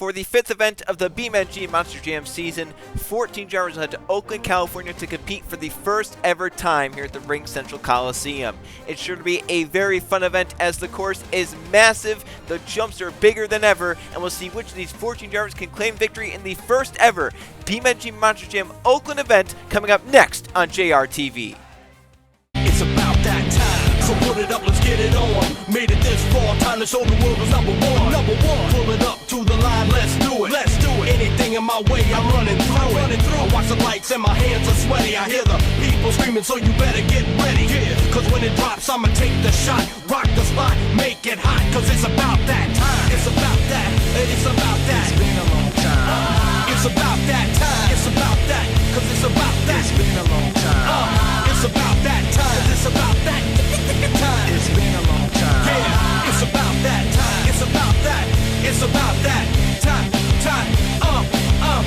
For the 5th event of the BeamNG Monster Jam season, 14 drivers will head to Oakland, California to compete for the first ever time here at the Ring Central Coliseum. It's sure to be a very fun event as the course is massive, the jumps are bigger than ever, and we'll see which of these 14 drivers can claim victory in the first ever BeamNG Monster Jam Oakland event coming up next on JRTV. It's about that time, so put it up, let's get it on. Made it this far, time to show the world who's number one. Number one, pull it up to the line, let's do it. Let's do it. Anything in my way, I'm running through it. I watch the lights and my hands are sweaty. I hear the people screaming, so you better get ready. Yeah, cause when it drops, I'ma take the shot, rock the spot, make it hot. Cause it's about that time. It's about that. It's about that. It's been a long time. It's about that time. It's about that. Cause it's about that. It's been a long time. It's about that time. It's about that time. It's been a long time. Yeah, it's about that time. It's about that. It's about that time. It's been a long time.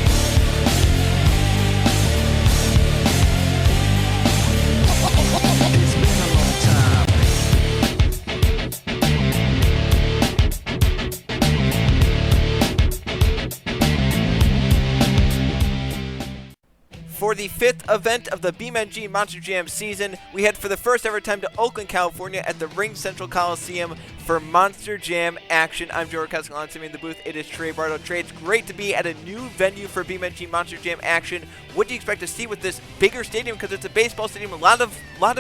For the 5th event of the BeamNG Monster Jam season, we head for the first ever time to Oakland, California at the Ring Central Coliseum for Monster Jam action. I'm Jericho alongside me in the booth. It is Trey Bartle. Trey, it's great to be at a new venue for BeamNG Monster Jam action. What do you expect to see with this bigger stadium? Because it's a baseball stadium, a lot of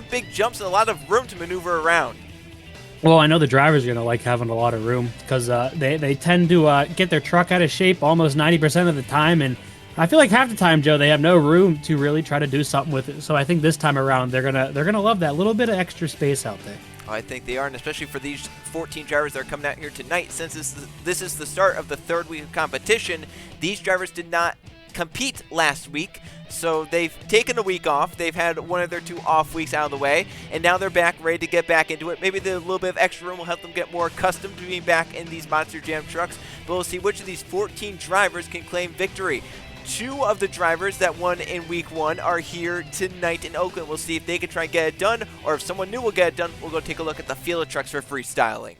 big jumps and a lot of room to maneuver around. Well, I know the drivers are going to like having a lot of room because they tend to get their truck out of shape almost 90% of the time, and I feel like half the time, Joe, they have no room to really try to do something with it. So I think this time around, they're gonna love that little bit of extra space out there. I think they are, and especially for these 14 drivers that are coming out here tonight, since this is the start of the third week of competition. These drivers did not compete last week, so they've taken a week off. They've had one of their 2 off weeks out of the way, and now they're back ready to get back into it. Maybe the little bit of extra room will help them get more accustomed to being back in these Monster Jam trucks, but we'll see which of these 14 drivers can claim victory. 2 of the drivers that won in week 1 are here tonight in Oakland. We'll see if they can try and get it done, or if someone new will get it done. We'll go take a look at the field of trucks for freestyling.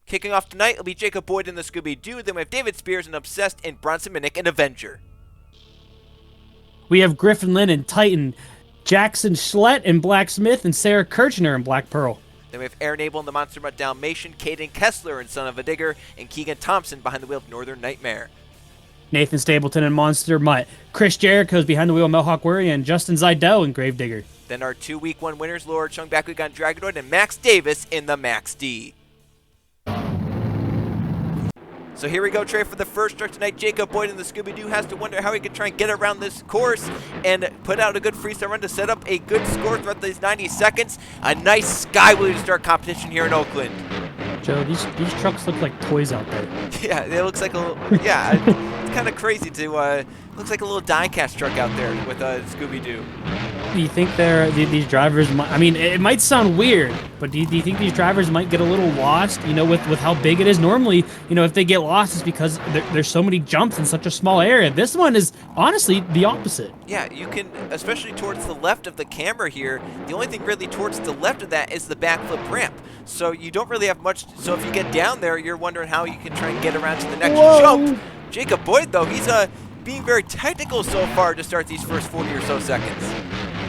Kicking off tonight will be Jacob Boyd in the Scooby Doo. Then we have David Spears and Obsessed in Bronsonic and Avenger. We have Griffin Lynn and Titan, Jacksonschlecht and Blacksmith, and Sarah Kirchner and Black Pearl. Then we have Aaron Abel in the Monster Mutt Dalmatian, Kaden Kessler and Son of a Digger, and Keegan Thompson behind the wheel of Northern Nightmare. Nathan Stapleton and Monster Mutt. Chris Jericho's behind the wheel of Mohawk Warrior, and Justin Zeitel and Gravedigger. Then our 2 week 1 winners, Laura Chung Backweek on Dragonoid and Max Davis in the Max D. So here we go, Trey, for the first truck tonight. Jacob Boyd in the Scooby Doo has to wonder how he can try and get around this course and put out a good freestyle run to set up a good score throughout these 90 seconds. A nice skyway to start competition here in Oakland. Joe, these trucks look like toys out there. Yeah, it looks like a little, yeah, it's kind of crazy to, looks like a little die-cast truck out there with Scooby Doo. Do you think these drivers might, I mean, it might sound weird, but do you think these drivers might get a little lost, with how big it is? Normally, if they get lost, it's because there's so many jumps in such a small area. This one is honestly the opposite. Yeah, you can, especially towards the left of the camera here, the only thing really towards the left of that is the backflip ramp. So you don't really have much, so if you get down there, you're wondering how you can try and get around to the next jump. Jacob Boyd, though, he's being very technical so far to start these first 40 or so seconds.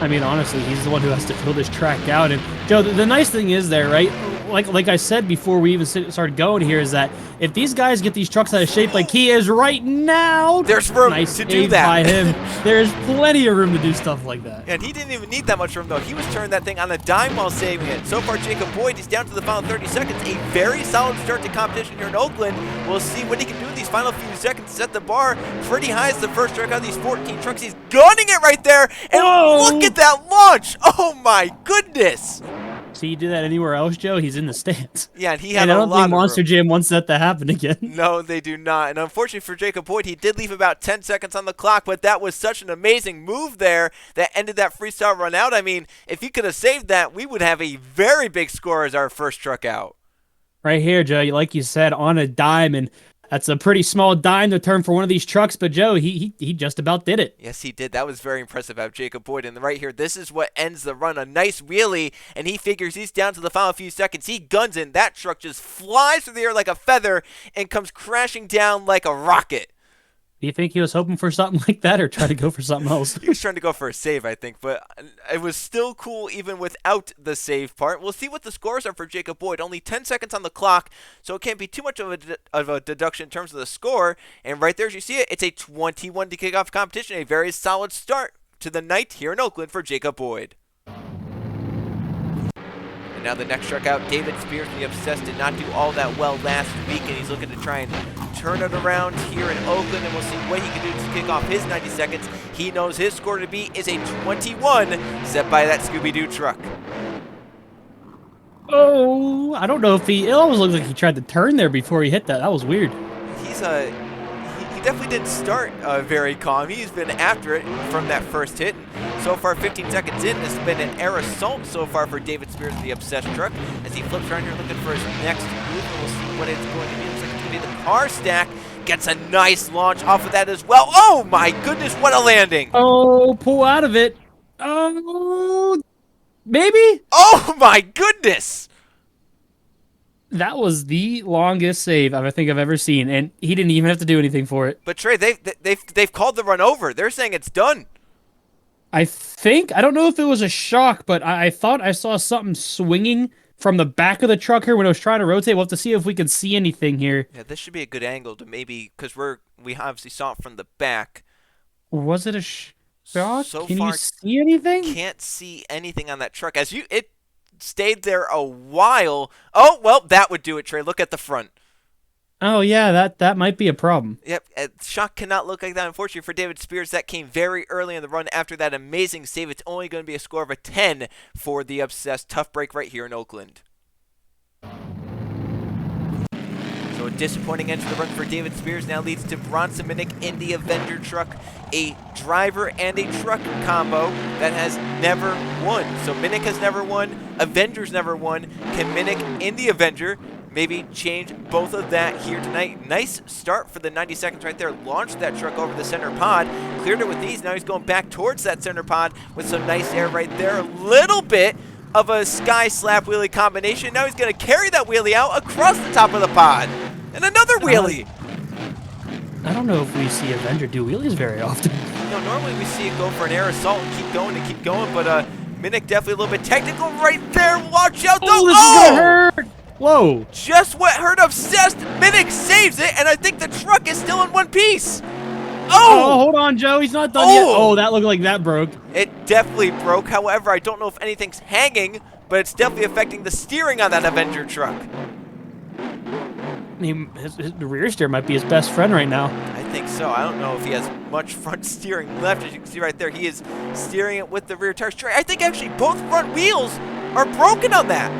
I mean, honestly, he's the one who has to fill this track out. And Joe, the nice thing is there, right? Like I said before we even started going here, is that if these guys get these trucks out of shape like he is right now, there's room to do that. By him. There's plenty of room to do stuff like that. And he didn't even need that much room, though. He was turning that thing on a dime while saving it. So far, Jacob Boyd, he's down to the final 30 seconds. A very solid start to competition here in Oakland. We'll see what he can do in these final few seconds to set the bar pretty high as the first truck out of these 14 trucks. He's gunning it right there. And look at that launch. Oh, my goodness. See, you do that anywhere else, Joe, he's in the stands. Yeah, and he had and a I don't lot think of Monster room. Jam wants that to happen again. No, they do not. And unfortunately for Jacob Boyd, he did leave about 10 seconds on the clock, but that was such an amazing move there that ended that freestyle run out. I mean, if he could have saved that, we would have a very big score as our first truck out. Right here, Joe, like you said, on a dime. And That's a pretty small dime to turn for one of these trucks, but Joe, he just about did it. Yes, he did. That was very impressive out of Jacob Boyd. And right here, this is what ends the run. A nice wheelie, and he figures he's down to the final few seconds. He guns in. That truck just flies through the air like a feather and comes crashing down like a rocket. Do you think he was hoping for something like that or try to go for something else? He was trying to go for a save, I think, but it was still cool even without the save part. We'll see what the scores are for Jacob Boyd. Only 10 seconds on the clock, so it can't be too much of a deduction in terms of the score. And right there, as you see it, it's a 21 to kick off competition. A very solid start to the night here in Oakland for Jacob Boyd. Now the next truck out, David Spears, the Obsessed, did not do all that well last week, and he's looking to try and turn it around here in Oakland, and we'll see what he can do to kick off his 90 seconds. He knows his score to be is a 21, set by that Scooby Doo truck. Oh, I don't know if it almost looks like he tried to turn there before he hit that. That was weird. He definitely didn't start very calm. He's been after it from that first hit. So far, 15 seconds in, this has been an air assault so far for David Spears, the Obsessed truck, as he flips around here looking for his next move, and we'll see what it's going to be. Looks like it's going to be the car stack. Gets a nice launch off of that as well. Oh my goodness, what a landing! Oh, pull out of it. Oh, maybe? Oh my goodness! That was the longest save I think I've ever seen, and he didn't even have to do anything for it. But Trey, they've called the run over. They're saying it's done. I don't know if it was a shock, but I thought I saw something swinging from the back of the truck here when it was trying to rotate. We'll have to see if we can see anything here. Yeah, this should be a good angle to maybe, because we obviously saw it from the back. Or was it a shock? So Can far, you see anything? Can't see anything on that truck. It stayed there a while. Oh, well, that would do it, Trey. Look at the front. Oh, yeah, that might be a problem. Yep, shock cannot look like that. Unfortunately for David Spears, that came very early in the run after that amazing save. It's only going to be a score of a 10 for the Obsessed. Tough break right here in Oakland. So a disappointing end to the run for David Spears now leads to Bronsonic in the Avenger truck, a driver and a truck combo that has never won. So Minnick has never won, Avenger's never won. Can Minnick in the Avenger maybe change both of that here tonight? Nice start for the 90 seconds right there. Launched that truck over the center pod, cleared it with ease. Now he's going back towards that center pod with some nice air right there. A little bit of a sky slap wheelie combination. Now he's going to carry that wheelie out across the top of the pod. And another wheelie. I don't know if we see Avenger do wheelies very often. Normally we see it go for an air assault and keep going, but Minnick definitely a little bit technical right there. Watch out, though. Oh, this is going to hurt. Whoa. Just what hurt Obsessed. Minnick saves it, and I think the truck is still in one piece. Oh, hold on, Joe. He's not done yet. Oh, that looked like that broke. It definitely broke. However, I don't know if anything's hanging, but it's definitely affecting the steering on that Avenger truck. The rear steer might be his best friend right now. I think so. I don't know if he has much front steering left. As you can see right there, he is steering it with the rear tires. I think actually both front wheels are broken on that.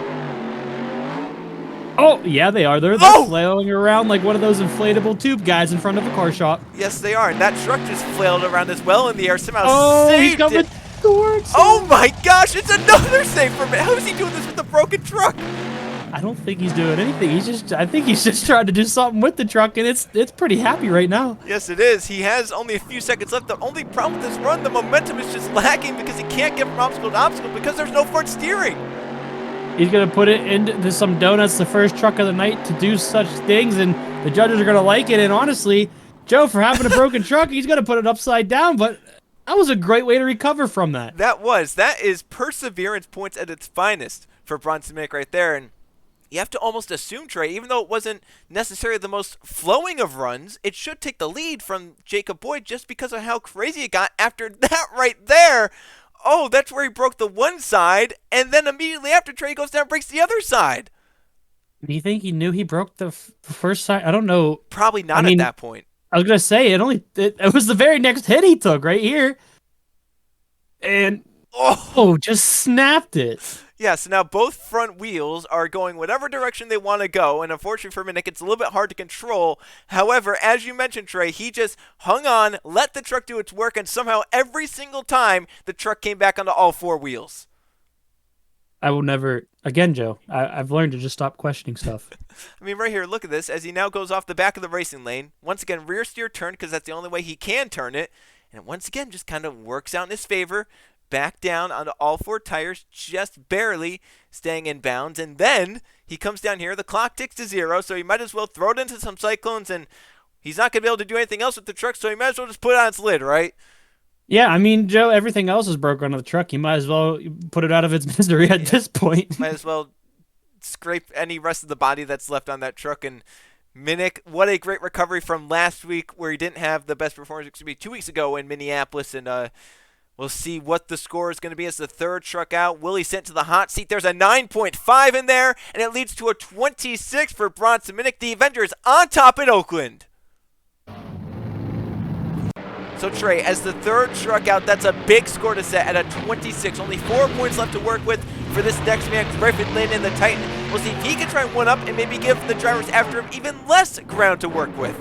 Oh, yeah, they are. They're flailing around like one of those inflatable tube guys in front of a car shop. Yes, they are. And that truck just flailed around as well in the air. Somehow saved it. Oh, my gosh. It's another save for me. How is he doing this with a broken truck? I don't think he's doing anything. I think he's just trying to do something with the truck, and it's pretty happy right now. Yes, it is. He has only a few seconds left. The only problem with this run, the momentum is just lacking because he can't get from obstacle to obstacle because there's no front steering. He's going to put it into some donuts, the first truck of the night, to do such things, and the judges are going to like it. And honestly, Joe, for having a broken truck, he's going to put it upside down, but that was a great way to recover from that. That is perseverance points at its finest for Bronsonic right there. And you have to almost assume, Trey, even though it wasn't necessarily the most flowing of runs, it should take the lead from Jacob Boyd just because of how crazy it got after that right there. Oh, that's where he broke the one side, and then immediately after, Trey goes down and breaks the other side. Do you think he knew he broke the first side? I don't know. Probably not at that point. I was going to say, it was the very next hit he took right here. And, just snapped it. Yeah, so now both front wheels are going whatever direction they want to go, and unfortunately for Minnick, it's a little bit hard to control. However, as you mentioned, Trey, he just hung on, let the truck do its work, and somehow every single time the truck came back onto all four wheels. I will never again, Joe. I've learned to just stop questioning stuff. I mean, right here, look at this. As he now goes off the back of the racing lane. Once again, rear steer turn because that's the only way he can turn it. And once again, just kind of works out in his favor. Back down onto all four tires, just barely staying in bounds. And then he comes down here. The clock ticks to 0, so he might as well throw it into some cyclones. And he's not going to be able to do anything else with the truck, so he might as well just put it on its lid, right? Yeah, I mean, Joe, everything else is broken on the truck. You might as well put it out of its misery at this point. Might as well scrape any rest of the body that's left on that truck. And Minnick, what a great recovery from last week where he didn't have the best performance. It could be 2 weeks ago in Minneapolis. And we'll see what the score is going to be as the third truck out. Willie sent to the hot seat. There's a 9.5 in there, and it leads to a 26 for Bronsonic. The Avenger is on top in Oakland. So, Trey, as the third truck out, that's a big score to set at a 26. Only 4 points left to work with for this next man, Griffin Lynn in the Titan. We'll see if he can try one up and maybe give the drivers after him even less ground to work with.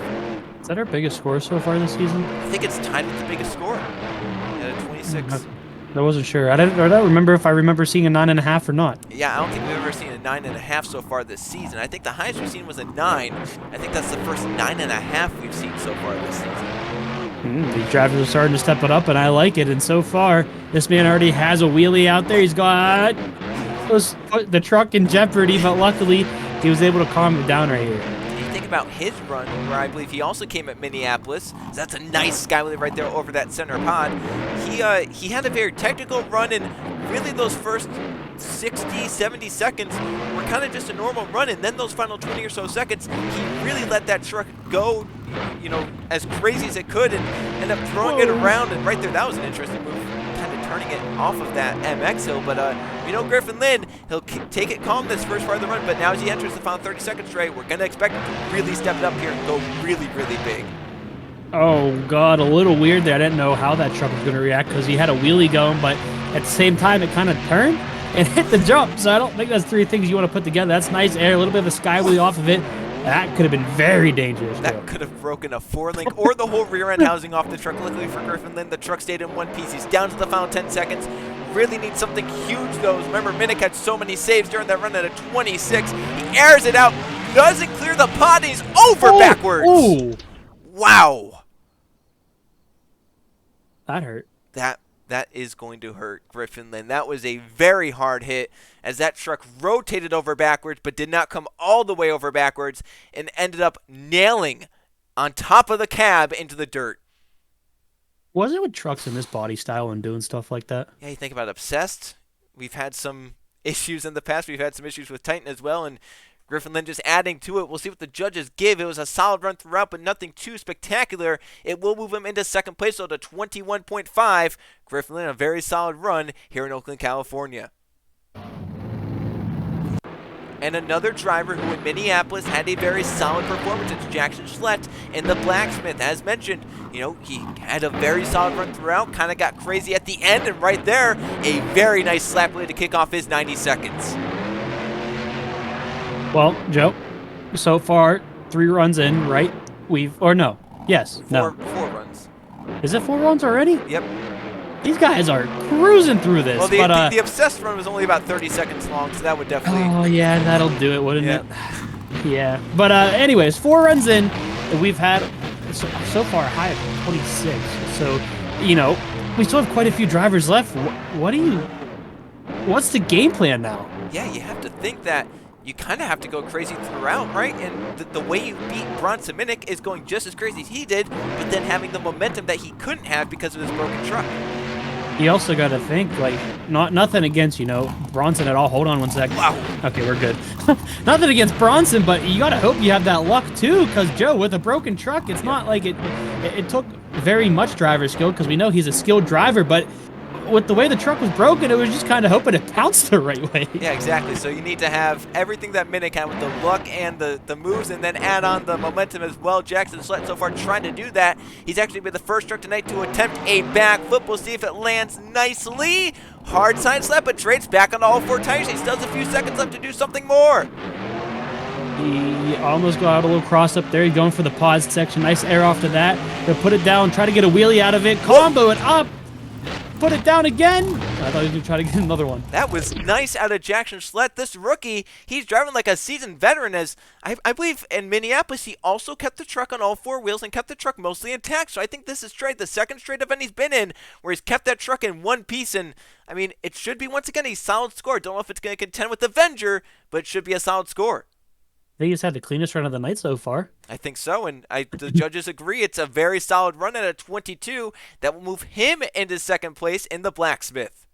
Is that our biggest score so far this season? I think it's tied with the biggest score at a 26. I wasn't sure. I don't remember if I remember seeing a 9.5 or not. Yeah, I don't think we've ever seen a 9.5 so far this season. I think the highest we've seen was a 9. I think that's the first 9.5 we've seen so far this season. These drivers are starting to step it up, and I like it. And so far, this man already has a wheelie out there. He's got put the truck in jeopardy, but luckily he was able to calm it down right here. You think about his run, where I believe he also came at Minneapolis. So that's a nice skywheelie right there over that center pod. He had a very technical run, and really those first 60, 70 seconds were kind of just a normal run, and then those final 20 or so seconds, he really let that truck go, as crazy as it could, and end up throwing it around. And right there, that was an interesting move, kind of turning it off of that MX hill. But Griffin Lynn, he'll take it calm this first part of the run, but now as he enters the final 30 seconds straight, we're going to expect him to really step it up here and go really, really big. Oh, God, a little weird there. I didn't know how that truck was going to react because he had a wheelie going, but at the same time, it kind of turned and hit the jump. So I don't think that's three things you want to put together. That's nice air, a little bit of a sky wheelie off of it. That could have been very dangerous. That could have broken a 4-link or the whole rear end housing off the truck. Luckily for Griffin Lynn, the truck stayed in one piece. He's down to the final 10 seconds. Really needs something huge, though. Remember, Minnick had so many saves during that run at a 26. He airs it out, doesn't clear the pod, and he's over backwards. Ooh. Wow. That hurt. That is going to hurt Griffin Lynn. That was a very hard hit as that truck rotated over backwards but did not come all the way over backwards and ended up nailing on top of the cab into the dirt. Was it with trucks in this body style and doing stuff like that? Yeah, you think about Obsessed. We've had some issues in the past. We've had some issues with Titan as well, and Griffin Lynn just adding to it. We'll see what the judges give. It was a solid run throughout, but nothing too spectacular. It will move him into second place, so to 21.5. Griffin Lynn, a very solid run here in Oakland, California. And another driver who in Minneapolis had a very solid performance. It's Jacksonschlecht in the Blacksmith. As mentioned, he had a very solid run throughout, kind of got crazy at the end, and right there, a very nice slap wheel to kick off his 90 seconds. Well, Joe, so far, 3 runs in, right? Four runs. Is it 4 runs already? Yep. These guys are cruising through this. Well, the Obsessed run was only about 30 seconds long, so that would definitely... Oh, yeah, that'll do it, wouldn't it? Yeah. But anyways, 4 runs in, we've had so far a high of 26. So, we still have quite a few drivers left. What's the game plan now? Yeah, you have to think that you kind of have to go crazy throughout, right? And the way you beat Bronsonic is going just as crazy as he did, but then having the momentum that he couldn't have because of his broken truck. You also got to think, nothing against, Bronson at all. Hold on one sec. Wow. Okay, we're good. Nothing against Bronson, but you got to hope you have that luck, too, because, Joe, with a broken truck, it's not like it took very much driver skill, because we know he's a skilled driver, but with the way the truck was broken, it was just kind of hoping it bounced the right way. Yeah, exactly. So you need to have everything that Minnick had with the luck and the moves, and then add on the momentum as well. Jacksonschlecht so far trying to do that. He's actually been the first truck tonight to attempt a backflip. We'll see if it lands nicely. Hard side slap, but Trade's back on all 4 tires. He still has a few seconds left to do something more. He almost got a little cross up there. He's going for the pause section. Nice air off to that. He'll put it down, try to get a wheelie out of it, combo it up. put it down again. I thought he was going to try to get another one. That was nice out of Jacksonschlecht. This rookie, he's driving like a seasoned veteran. As I believe in Minneapolis, he also kept the truck on all four wheels and kept the truck mostly intact. So I think this is Trey, the second straight event he's been in where he's kept that truck in one piece. And, I mean, it should be, once again, a solid score. Don't know if it's going to contend with Avenger, but it should be a solid score. I think he's had the cleanest run of the night so far. I think so, and the judges agree. It's a very solid run at a 22 that will move him into second place in the blacksmith.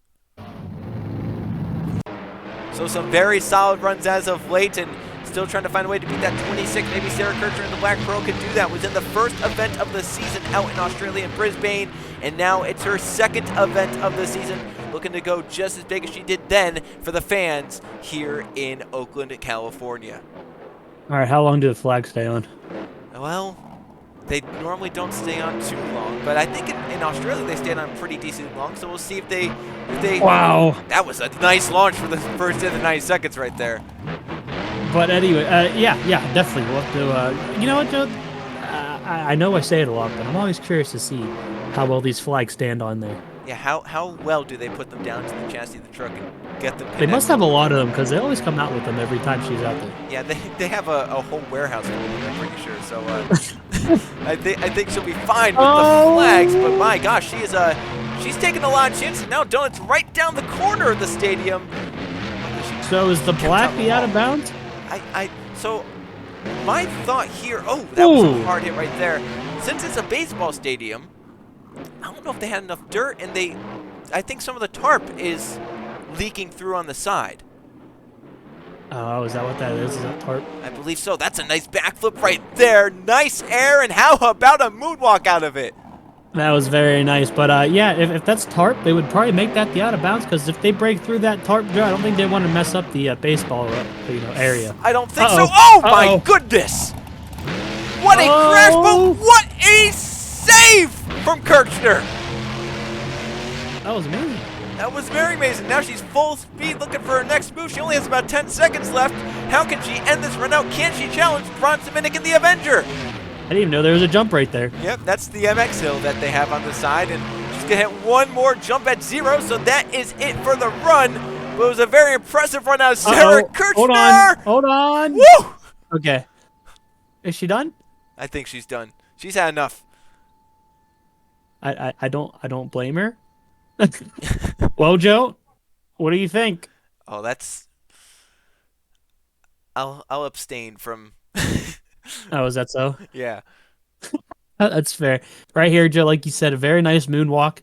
So some very solid runs as of late, and still trying to find a way to beat that 26. Maybe Sarah Kircher in the Black Pearl could do that. Was in the first event of the season out in Australia in Brisbane, and now it's her second event of the season, looking to go just as big as she did then for the fans here in Oakland, California. All right, how long do the flags stay on? Well, they normally don't stay on too long, but I think in Australia they stayed on pretty decently long, so we'll see if they Wow. That was a nice launch for the first of the 90 seconds right there. But anyway, yeah, definitely. We'll have to, you know what, Joe? I know I say it a lot, but I'm always curious to see how well these flags stand on there. Yeah, how well do they put them down to the chassis of the truck and get them connected? They must have a lot of them because they always come out with them every time she's out there. Yeah, they have a whole warehouse full of them, I'm pretty sure. So I think she'll be fine with the flags. But my gosh, she's taking a lot of chances now. Donut's right down the corner of the stadium. So is the black be out of bounds? So my thought here. Oh, that was a hard hit right there. Since it's a baseball stadium, I don't know if they had enough dirt, and I think some of the tarp is leaking through on the side. Oh, is that what that is? Is that tarp? I believe so. That's a nice backflip right there. Nice air, and how about a moonwalk out of it? That was very nice. But yeah, if that's tarp, they would probably make that the out of bounds, because if they break through that tarp, Joe, I don't think they want to mess up the baseball area. I don't think so. Oh my goodness! What a crash, but what a save from Kirchner! That was amazing. That was very amazing. Now she's full speed looking for her next move. She only has about 10 seconds left. How can she end this run out? Can she challenge Bronsonic and the Avenger? I didn't even know there was a jump right there. Yep, that's the MX hill that they have on the side, and she's going to hit one more jump at 0, so that is it for the run. But it was a very impressive run out of Sarah Kirchner. Hold on. Woo! Okay. Is she done? I think she's done. She's had enough. I don't blame her. Well, Joe, what do you think? Oh, I'll abstain from. Oh, is that so? Yeah. That's fair. Right here, Joe, like you said, a very nice moonwalk.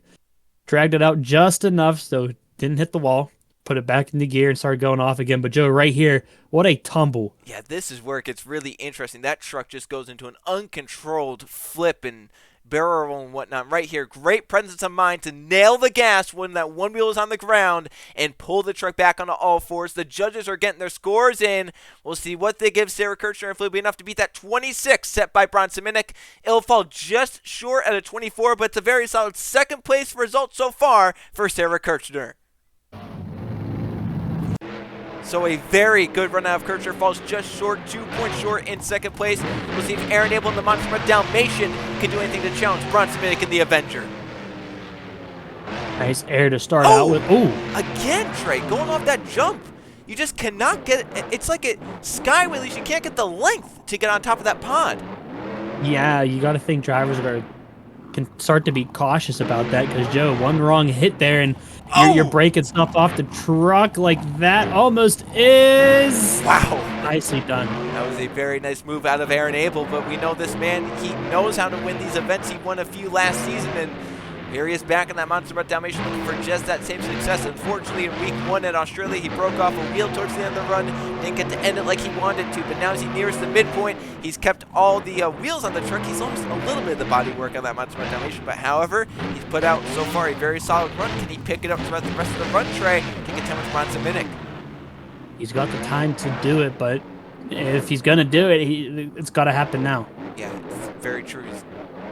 Dragged it out just enough so it didn't hit the wall. Put it back into gear and started going off again. But Joe, right here, what a tumble. Yeah, this is where it gets really interesting. That truck just goes into an uncontrolled flip and barrel roll and whatnot. Right here, great presence of mind to nail the gas when that one wheel is on the ground and pull the truck back onto all fours. The judges are getting their scores in. We'll see what they give Sarah Kirchner, if it'll be enough to beat that 26 set by Bronsonic. It'll fall just short at a 24, but it's a very solid second place result so far for Sarah Kirchner. So a very good run out of Kirchner, falls just short, 2 points short in second place. We'll see if Aaron Abel and the Monster Dalmatian can do anything to challenge Bronsonic and the Avenger. Nice air to start out with. Ooh. Again, Trey, going off that jump. You just cannot get it. It's like a sky wheelies. You can't get the length to get on top of that pod. Yeah, you got to think drivers can start to be cautious about that, because, Joe, one wrong hit there and you're breaking stuff off the truck like that. Almost is. Wow. Nicely done. That was a very nice move out of Aaron Abel, but we know this man, he knows how to win these events. He won a few last season, and here he is back in that Monster Dalmatian looking for just that same success. Unfortunately, in week 1 at Australia, he broke off a wheel towards the end of the run, didn't get to end it like he wanted to, but now as he nears the midpoint, he's kept all the wheels on the truck. He's lost a little bit of the body work on that Monster Dalmatian, but however, he's put out so far a very solid run. Can he pick it up throughout the rest of the run, Trey, to contend with Bronsonic? He's got the time to do it, but if he's going to do it, it's got to happen now. Yeah, it's very true. He's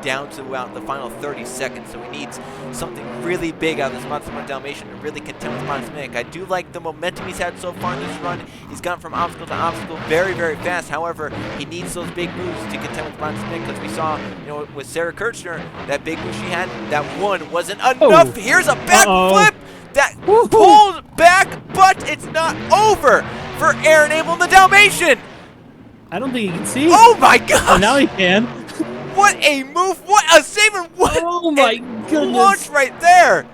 down to about the final 30 seconds. So he needs something really big out of this Monster Dalmatian to really contend with Bronsonic. I do like the momentum he's had so far in this run. He's gone from obstacle to obstacle very, very fast. However, he needs those big moves to contend with Bronsonic, because we saw, with Sarah Kirchner, that big move she had, that one wasn't enough. Here's a backflip that pulled back, but it's not over for Aaron Abel and the Dalmatian. I don't think he can see. Oh my gosh! Oh, now he can. What a move! What a save! And what Oh my goodness! Launch right there.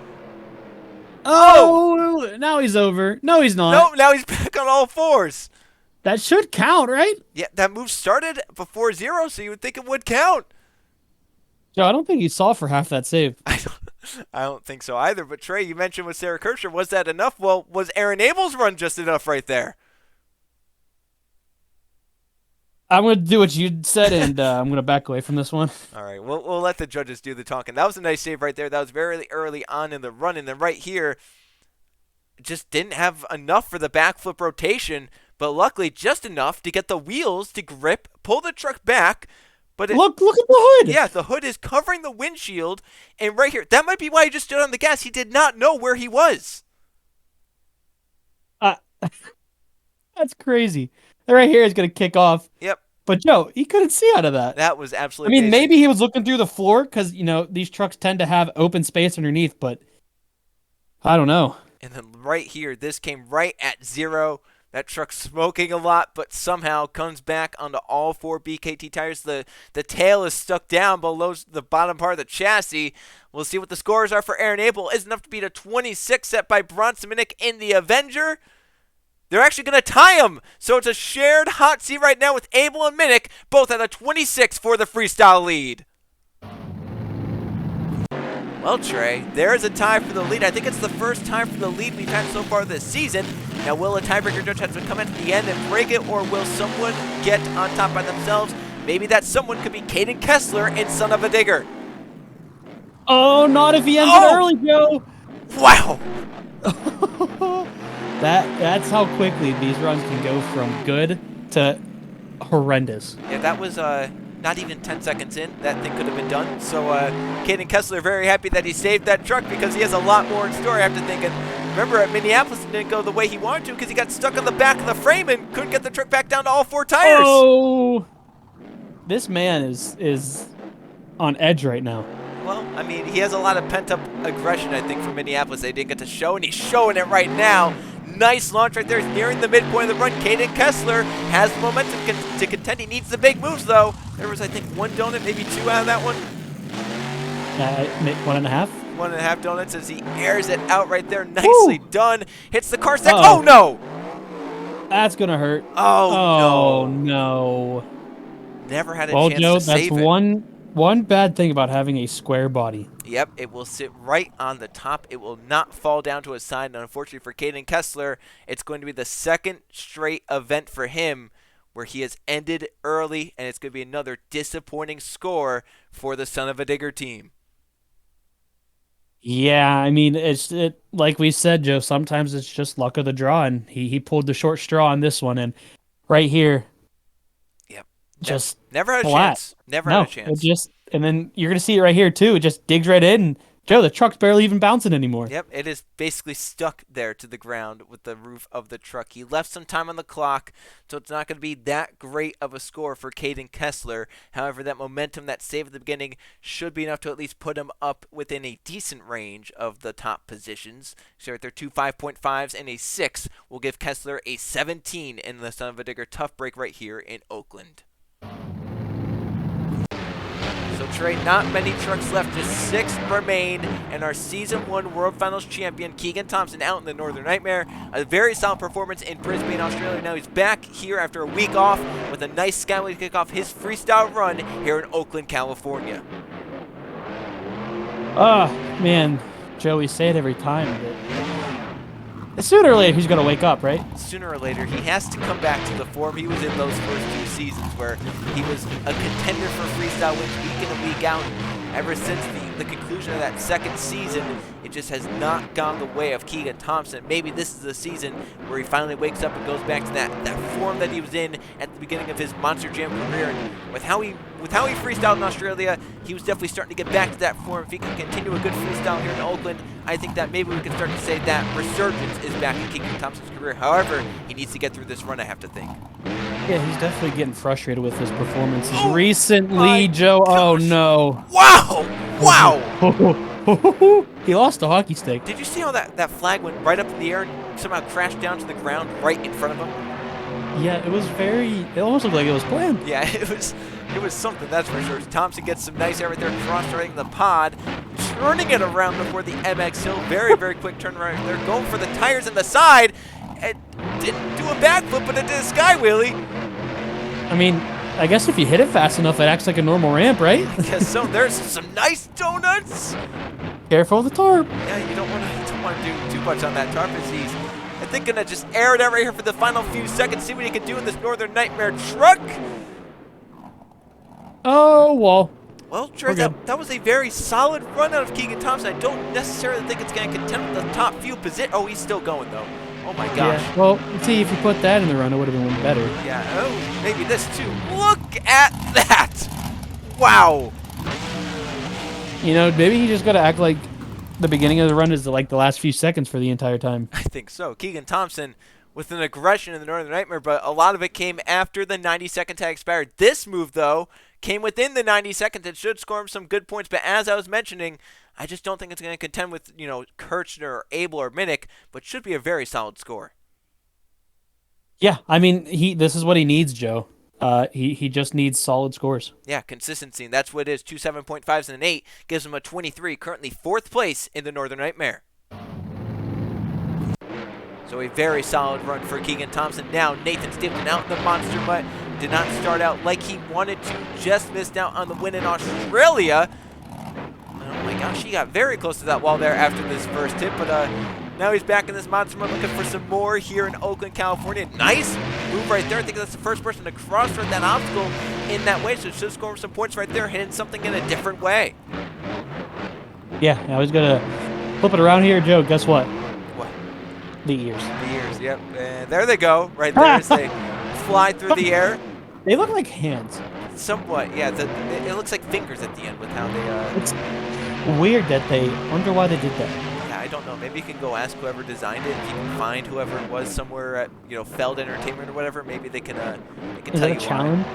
Oh, now he's over. No, he's not. No, now he's back on all fours. That should count, right? Yeah, that move started before 0, so you would think it would count. Joe, I don't think you saw for half that save. I don't think so either. But Trey, you mentioned with Sarah Kirchner, was that enough? Well, was Aaron Abel's run just enough right there? I'm going to do what you said, and I'm going to back away from this one. All right, we'll let the judges do the talking. That was a nice save right there. That was very early on in the run. And then right here, just didn't have enough for the backflip rotation, but luckily just enough to get the wheels to grip, pull the truck back. But look at the hood. Yeah, the hood is covering the windshield. And right here, that might be why he just stood on the gas. He did not know where he was. That's crazy. Right here is going to kick off. Yep. But Joe, he couldn't see out of that. That was absolutely amazing. Amazing. Maybe he was looking through the floor because, these trucks tend to have open space underneath, but I don't know. And then right here, this came right at 0. That truck's smoking a lot, but somehow comes back onto all 4 BKT tires. The tail is stuck down below the bottom part of the chassis. We'll see what the scores are for Aaron Abel. It's enough to beat a 26 set by Bronsonic in the Avenger. They're actually going to tie him. So it's a shared hot seat right now with Abel and Minnick, both at a 26 for the freestyle lead. Well, Trey, there's a tie for the lead. I think it's the first tie for the lead we've had so far this season. Now, will a tiebreaker judge have to come at the end and break it, or will someone get on top by themselves? Maybe that someone could be Kaden Kessler in Son of a Digger. Oh, not if he ends it early, Joe. Wow. That's how quickly these runs can go from good to horrendous. Yeah, that was not even 10 seconds in. That thing could have been done. So Kaden Kessler very happy that he saved that truck, because he has a lot more in store after thinking. Remember, at Minneapolis, it didn't go the way he wanted to because he got stuck on the back of the frame and couldn't get the truck back down to all 4 tires. Oh, this man is on edge right now. Well, I mean, he has a lot of pent-up aggression, I think, from Minneapolis. They didn't get to show, and he's showing it right now. Nice launch right there. He's nearing the midpoint of the run. Kaden Kessler has the momentum to contend. He needs the big moves, though. There was, I think, 1 donut, maybe 2 out of that one. 1.5. 1.5 donuts as he airs it out right there. Nicely done. Hits the car stack. Uh-oh. Oh, no. That's going to hurt. Oh, no. Never had a well, chance Joe, to save it. That's one bad thing about having a square body. Yep, it will sit right on the top. It will not fall down to a side. And unfortunately for Kaden Kessler, it's going to be the second straight event for him where he has ended early, and it's going to be another disappointing score for the Son of a Digger team. Yeah, I mean, like we said, Joe, sometimes it's just luck of the draw, and he pulled the short straw on this one, and right here, yep, just never had a flat. chance. Never had a chance. And then you're going to see it right here, too. It just digs right in, and Joe, the truck's barely even bouncing anymore. Yep, it is basically stuck there to the ground with the roof of the truck. He left some time on the clock, so it's not going to be that great of a score for Kaden Kessler. However, that momentum, that save at the beginning, should be enough to at least put him up within a decent range of the top positions. So right there, 2 5.5s and a 6 will give Kessler a 17 in the Son of a Digger tough break right here in Oakland. So Trey, not many trucks left, just 6 remain, and our Season 1 World Finals champion, Keegan Thompson, out in the Northern Nightmare. A very solid performance in Brisbane, Australia. Now he's back here after a week off with a nice Skyway to kick off his freestyle run here in Oakland, California. Oh, man, Joe, we say it every time, but sooner or later he's going to wake up, right? Sooner or later, he has to come back to the form he was in those first 2 seasons where he was a contender for freestyle wins week in and week out. Ever since the conclusion of that second season, it just has not gone the way of Keegan Thompson. Maybe this is the season where he finally wakes up and goes back to that form that he was in at the beginning of his Monster Jam career. And with how he freestyled in Australia, he was definitely starting to get back to that form. If he can continue a good freestyle here in Oakland, I think that maybe we can start to say that resurgence is back in Keegan Thompson's career. However, he needs to get through this run, I have to think. Yeah, he's definitely getting frustrated with his performances recently, Joe. Gosh. Oh, no. Wow! Wow! He lost a hockey stick. Did you see how that flag went right up in the air and somehow crashed down to the ground right in front of him? Yeah, it almost looked like it was planned. Yeah, it was something, that's for sure. Thompson gets some nice air right there, cross-threading the pod, turning it around before the MX Hill. Very, very quick turn right there. Going for the tires in the side. It didn't do a backflip, but it did a sky wheelie. I mean, I guess if you hit it fast enough, it acts like a normal ramp, right? I guess so. There's some nice donuts. Careful of the tarp. Yeah, you don't want to do too much on that tarp. As he's, I think, gonna just air it out right here for the final few seconds. See what he can do in this Northern Nightmare truck. Oh, well. Well, Trey, that was a very solid run out of Keegan Thompson. I don't necessarily think it's going to contend with the top few positions. Oh, he's still going, though. Oh, my gosh. Yeah. Well, see, if you put that in the run, it would have been better. Yeah. Oh, maybe this, too. Look at that. Wow. You know, maybe you just got to act like the beginning of the run is like the last few seconds for the entire time. I think so. Keegan Thompson with an aggression in the Northern Nightmare, but a lot of it came after the 90-second tag expired. This move, though, came within the 90 seconds. It should score him some good points, but as I was mentioning, I just don't think it's going to contend with, Kirchner or Abel or Minnick, but should be a very solid score. Yeah, I mean, this is what he needs, Joe. He just needs solid scores. Yeah, consistency, and that's what it is. 2 7.5s and an 8 gives him a 23, currently 4th place in the Northern Nightmare. So a very solid run for Keegan Thompson. Now Nathan Stapleton out in the Monster Mutt. Did not start out like he wanted to. Just missed out on the win in Australia. Oh my gosh, he got very close to that wall there after this first hit. But now he's back in this Monster Mutt looking for some more here in Oakland, California. Nice move right there. I think that's the first person to cross-thread that obstacle in that way. So it should score him some points right there, hitting something in a different way. Yeah, I was going to flip it around here, Joe. Guess what? What? The ears. The ears, yep. And there they go, right there as they fly through the air. They look like hands. Somewhat, yeah. It looks like fingers at the end with how they... It's weird that they... I wonder why they did that. Yeah, I don't know. Maybe you can go ask whoever designed it. If you can find whoever it was somewhere at, Feld Entertainment or whatever, maybe they can tell you Is that a challenge?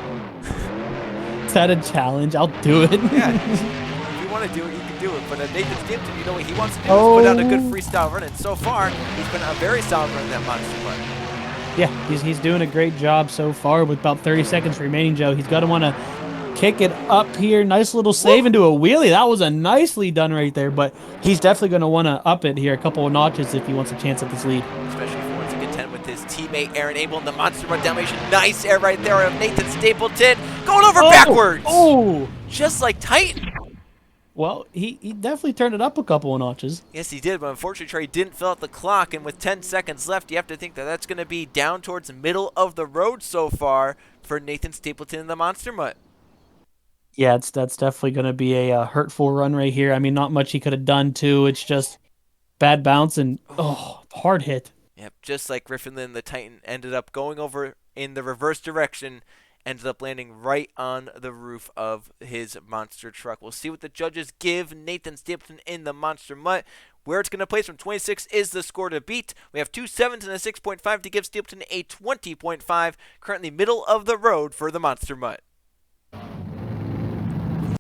Is that a challenge? I'll do it. Yeah. If you want to do it, you can do it. But Nathan Stapleton, what he wants to do is put out a good freestyle run. And so far, he's been a very solid run in that Monster Mutt. Yeah, he's doing a great job so far with about 30 seconds remaining, Joe. He's got to want to kick it up here. Nice little save into a wheelie. That was a nicely done right there, but he's definitely going to want to up it here a couple of notches if he wants a chance at this lead. Especially if he wants to contend with his teammate Aaron Abel in the Monster Mutt Dalmatian. Nice air right there of Nathan Stapleton. Going over backwards. Oh! Just like Titan. Well, he definitely turned it up a couple of notches. Yes, he did, but unfortunately, Trey didn't fill out the clock, and with 10 seconds left, you have to think that that's going to be down towards the middle of the road so far for Nathan Stapleton in the Monster Mutt. Yeah, that's definitely going to be a hurtful run right here. I mean, not much he could have done, too. It's just bad bounce and, hard hit. Yep, just like Griffin Lynn, the Titan ended up going over in the reverse direction, ended up landing right on the roof of his monster truck. We'll see what the judges give Nathan Stapleton in the Monster Mutt. Where it's going to place from 26 is the score to beat. We have 2 7s and a 6.5 to give Stapleton a 20.5. Currently middle of the road for the Monster Mutt.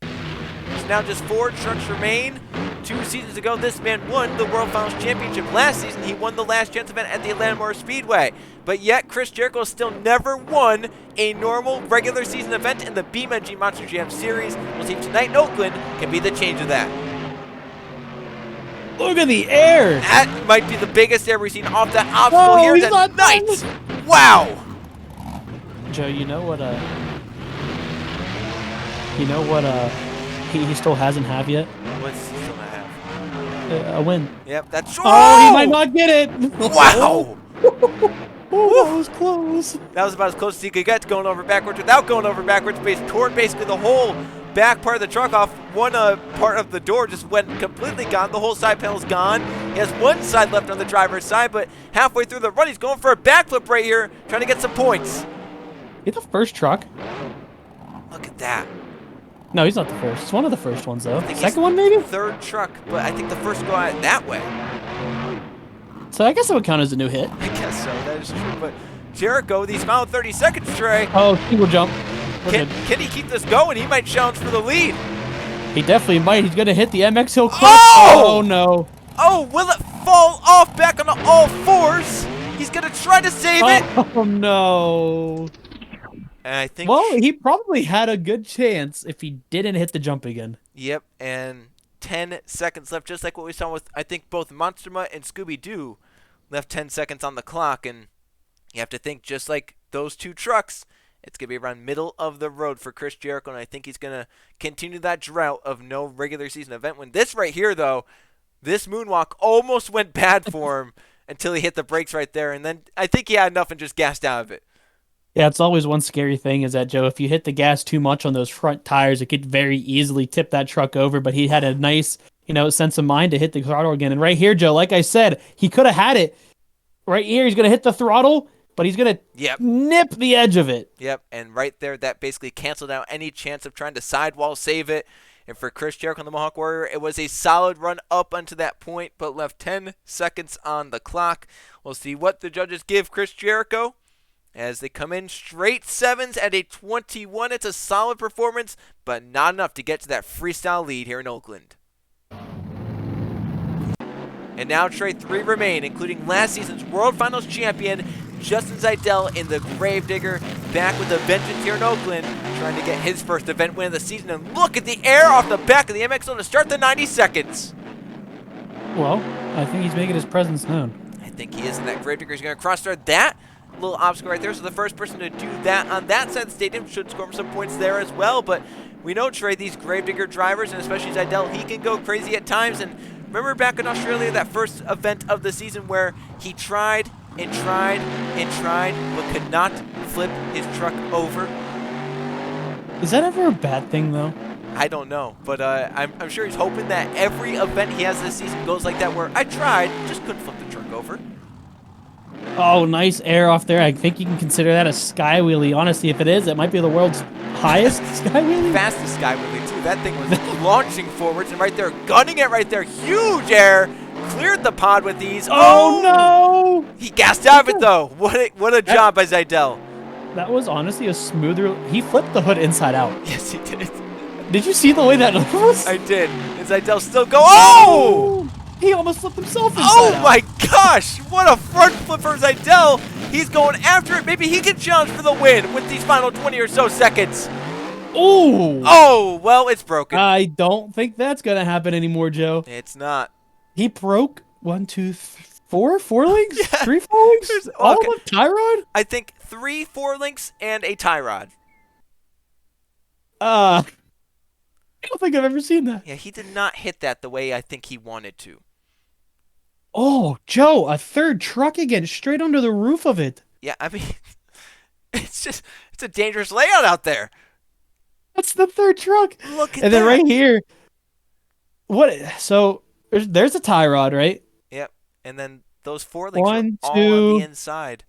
There's now just 4 trucks remain. 2 seasons ago, this man won the World Finals Championship. Last season, he won the Last Chance event at the Atlanta Motor Speedway. But yet, Chris Jericho still never won a normal regular season event in the BeamNG Monster Jam Series. We'll see if tonight in Oakland can be the change of that. Look at the air. That might be the biggest air we've seen off that obstacle here tonight. Wow. Joe, you know what he still hasn't have yet? What's he still not have? A win. Yep, that's Oh, he might not get it. Wow. That was close. That was about as close as he could get to going over backwards without going over backwards, but he's torn basically the whole back part of the truck off. One part of the door just went completely gone. The whole side panel's gone. He has one side left on the driver's side, but halfway through the run, he's going for a backflip right here, trying to get some points. He's the first truck. Look at that. No, he's not the first. It's one of the first ones, though. Second one, maybe? Third truck, but I think the first go out that way. So I guess it would count as a new hit. I guess so. That is true. But Jericho, these final 30 seconds, Trey. Oh, single jump. Can he keep this going? He might challenge for the lead. He definitely might. He's going to hit the MX Hill quick. Oh! Oh, no. Oh, will it fall off back on all fours? He's going to try to save it. Oh, no. And I think. Well, he probably had a good chance if he didn't hit the jump again. Yep, and 10 seconds left, just like what we saw with, I think, both Monster Mutt and Scooby Doo. Left 10 seconds on the clock, and you have to think, just like those two trucks, it's going to be around middle of the road for Chris Jericho, and I think he's going to continue that drought of no regular season event win. This right here, though, this moonwalk almost went bad for him until he hit the brakes right there, and then I think he had enough and just gassed out of it. Yeah, it's always one scary thing is that, Joe, if you hit the gas too much on those front tires, it could very easily tip that truck over, but he had a nice, sense of mind to hit the throttle again. And right here, Joe, like I said, he could have had it. Right here, he's going to hit the throttle, but he's going to nip the edge of it. Yep, and right there, that basically canceled out any chance of trying to sidewall save it. And for Chris Jericho and the Mohawk Warrior, it was a solid run up until that point, but left 10 seconds on the clock. We'll see what the judges give Chris Jericho. As they come in straight sevens at a 21. It's a solid performance, but not enough to get to that freestyle lead here in Oakland. And now, Trey, 3 remain, including last season's World Finals champion, Justin Zeitel in the Gravedigger, back with a vengeance here in Oakland, trying to get his first event win of the season. And look at the air off the back of the MXL to start the 90 seconds. Well, I think he's making his presence known. I think he is, and that Gravedigger is going to cross-start that little obstacle right there. So the first person to do that on that side of the stadium should score some points there as well. But we know, Trey, these Gravedigger drivers, and especially Zeitel, he can go crazy at times. And remember back in Australia, that first event of the season where he tried and tried and tried, but could not flip his truck over? Is that ever a bad thing, though? I don't know, but I'm sure he's hoping that every event he has this season goes like that, where I tried, just couldn't flip the truck over. Oh, nice air off there. I think you can consider that a sky wheelie. Honestly, if it is, it might be the world's highest sky wheelie. Fastest sky wheelie, too. That thing was launching forwards and right there, gunning it right there. Huge air. Cleared the pod with ease. Oh, no! He gassed out of it, though. What a job by Zeitel. That was honestly a smoother... He flipped the hood inside out. Yes, he did. Did you see the way that was? I did. And Zeitel still go... Oh! He almost flipped himself inside out. My gosh! What a front flip for Zeitel. He's going after it. Maybe he can challenge for the win with these final 20 or so seconds. Ooh! Oh, well, it's broken. I don't think that's going to happen anymore, Joe. It's not. He broke 1, 2, 3, 4 links? Yeah. 3 4 links? All of them? Tie rod? I think 3 4 links and a tie rod. I don't think I've ever seen that. Yeah, he did not hit that the way I think he wanted to. Oh, Joe, a third truck again, straight under the roof of it. Yeah, I mean, it's a dangerous layout out there. That's the third truck. Look at that. And then right here, so there's a tie rod, right? Yep. And then those 4 links 1, are 2, all on the inside.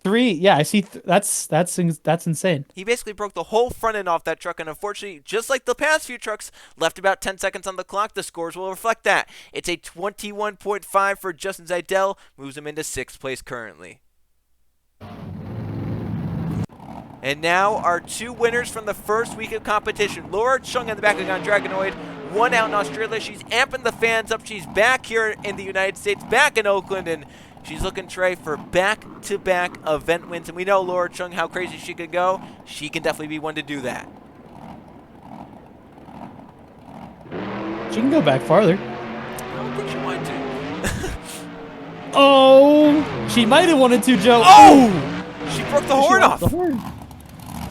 3. Yeah, I see. That's insane. He basically broke the whole front end off that truck, and unfortunately, just like the past few trucks, left about 10 seconds on the clock. The scores will reflect that. It's a 21.5 for Justin Zeitel, moves him into 6th place currently. And now our 2 winners from the first week of competition. Laura Chung in the back of Dragonoid, 1 out in Australia. She's amping the fans up. She's back here in the United States, back in Oakland, and she's looking, Trey, for back-to-back event wins. And we know Laura Chung, how crazy she could go. She can definitely be one to do that. She can go back farther. I don't think she wanted to. Oh, she might have wanted to, Joe. Oh! She broke the horn off. The horn.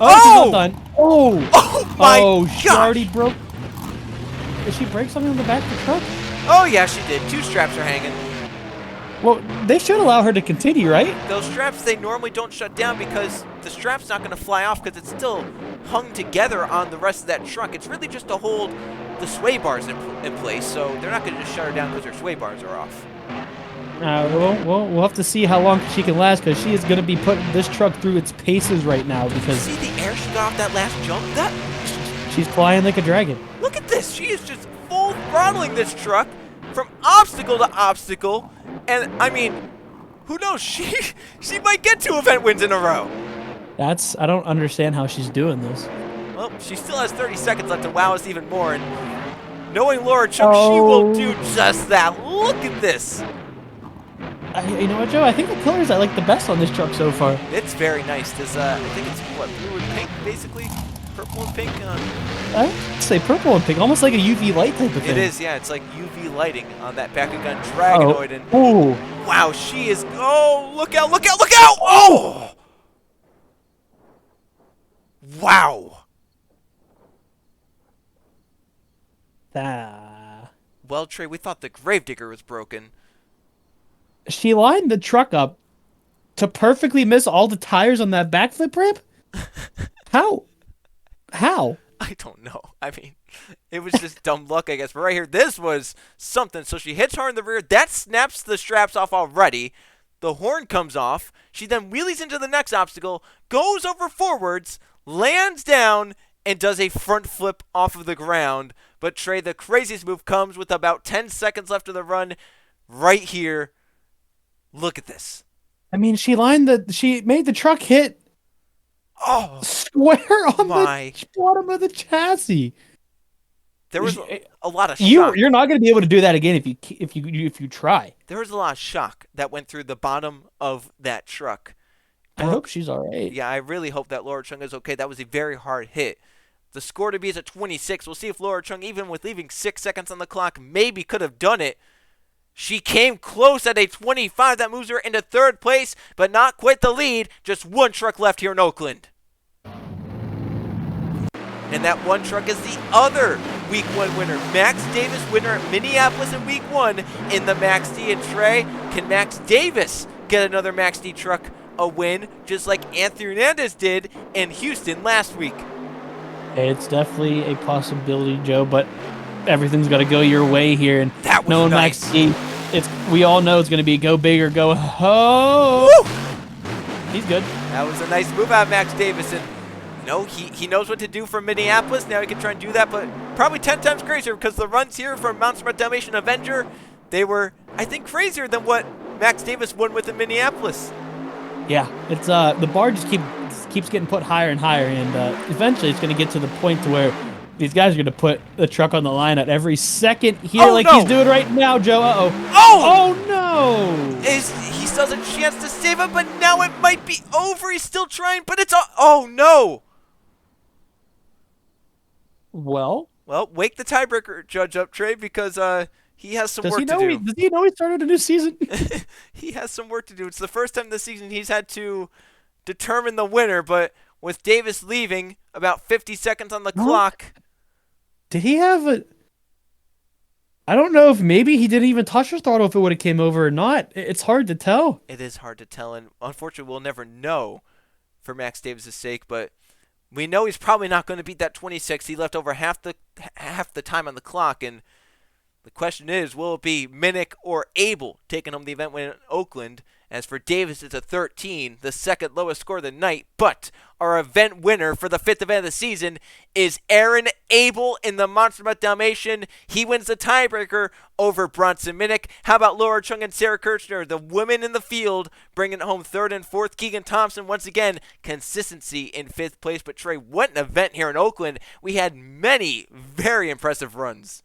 Oh! She's not done. Oh! Oh, my gosh! She already broke. Did she break something on the back of the truck? Oh, yeah, she did. 2 straps are hanging. Well, they should allow her to continue, right? Those straps, they normally don't shut down because the strap's not going to fly off because it's still hung together on the rest of that truck. It's really just to hold the sway bars in place, so they're not going to just shut her down because her sway bars are off. We'll have to see how long she can last, because she is going to be putting this truck through its paces right now. Because see the air she got off that last jump? She's flying like a dragon. Look at this. She is just full throttling this truck from obstacle to obstacle. And, I mean, who knows? She might get 2 event wins in a row. I don't understand how she's doing this. Well, she still has 30 seconds left to wow us even more. And knowing Laura Chung, she will do just that. Look at this. You know what, Joe? I think the colors I like the best on this truck so far. It's very nice. This, I think it's, what, blue and pink, basically? Purple and pink? I'd say purple and pink, almost like a UV light type of thing. It is, yeah. It's like UV lighting on that Bakugan Dragonoid. And ooh. Wow, she is... Oh, look out, look out, look out! Oh! Wow. Well, Trey, we thought the Gravedigger was broken. She lined the truck up to perfectly miss all the tires on that backflip ramp? How? I don't know. I mean, it was just dumb luck, I guess. But right here, this was something. So she hits her in the rear. That snaps the straps off already. The horn comes off. She then wheelies into the next obstacle, goes over forwards, lands down, and does a front flip off of the ground. But Trey, the craziest move comes with about 10 seconds left of the run right here. Look at this. I mean, she made the truck hit square on the bottom of the chassis. There was a lot of shock. You're not going to be able to do that again if you try. There was a lot of shock that went through the bottom of that truck. I hope she's all right. Yeah, I really hope that Laura Chung is okay. That was a very hard hit. The score to be is at 26. We'll see if Laura Chung, even with leaving 6 seconds on the clock, maybe could have done it. She came close at a 25. That moves her into 3rd place, but not quite the lead. Just 1 truck left here in Oakland. And that 1 truck is the other Week 1 winner. Max Davis, winner at Minneapolis in Week 1 in the Max D. And Trey, can Max Davis get another Max D truck a win, just like Anthony Hernandez did in Houston last week? It's definitely a possibility, Joe, but everything's got to go your way here. And that was nice. Max D, we all know it's going to be go big or go home. Woo! He's good. That was a nice move out of Max Davis. And he knows what to do from Minneapolis. Now he can try and do that, but probably 10 times crazier, because the runs here from Monster Dalmatian Avenger, they were, I think, crazier than what Max Davis won with in Minneapolis. Yeah, it's the bar just keeps getting put higher and higher, and eventually it's going to get to the point to where these guys are going to put the truck on the line at every second here, he's doing right now, Joe. Oh no! He still has a chance to save him, but now it might be over. He's still trying, but it's oh no! Well, wake the tiebreaker judge up, Trey, because he has some work to do. Does he know he started a new season? He has some work to do. It's the first time this season he's had to determine the winner, but with Davis leaving, about 50 seconds on the clock. Did he have a... I don't know if maybe he didn't even touch his throttle if it would have came over or not. It's hard to tell. It is hard to tell, and unfortunately we'll never know for Max Davis' sake, but we know he's probably not going to beat that 26. He left over half the time on the clock, and the question is, will it be Minnick or Abel taking home the event win in Oakland? As for Davis, it's a 13, the second lowest score of the night. But our event winner for the 5th event of the season is Aaron Abel in the Monster Dalmatian. He wins the tiebreaker over Bronson Minnick. How about Laura Chung and Sarah Kirchner, the women in the field, bringing it home 3rd and 4th. Keegan Thompson, once again, consistency in 5th place. But Trey, what an event here in Oakland. We had many very impressive runs.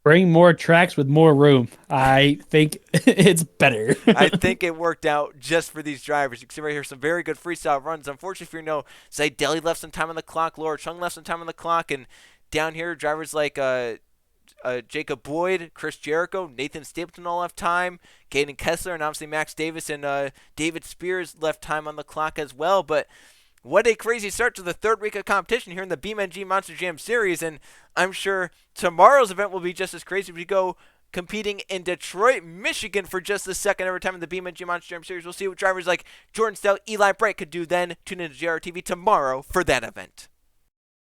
Bring more tracks with more room. I think it's better. I think it worked out just for these drivers. You can see right here some very good freestyle runs. Unfortunately, Zeitel left some time on the clock, Laura Chung left some time on the clock, and down here, drivers like Jacob Boyd, Chris Jericho, Nathan Stapleton all left time, Kaden Kessler, and obviously Max Davis and David Spears left time on the clock as well. But what a crazy start to the 3rd week of competition here in the BeamNG Monster Jam Series, and I'm sure tomorrow's event will be just as crazy. We go competing in Detroit, Michigan for just the second ever time in the BeamNG Monster Jam Series. We'll see what drivers like Jordan Stell, Eli Bright could do then. Tune in to JRTV tomorrow for that event.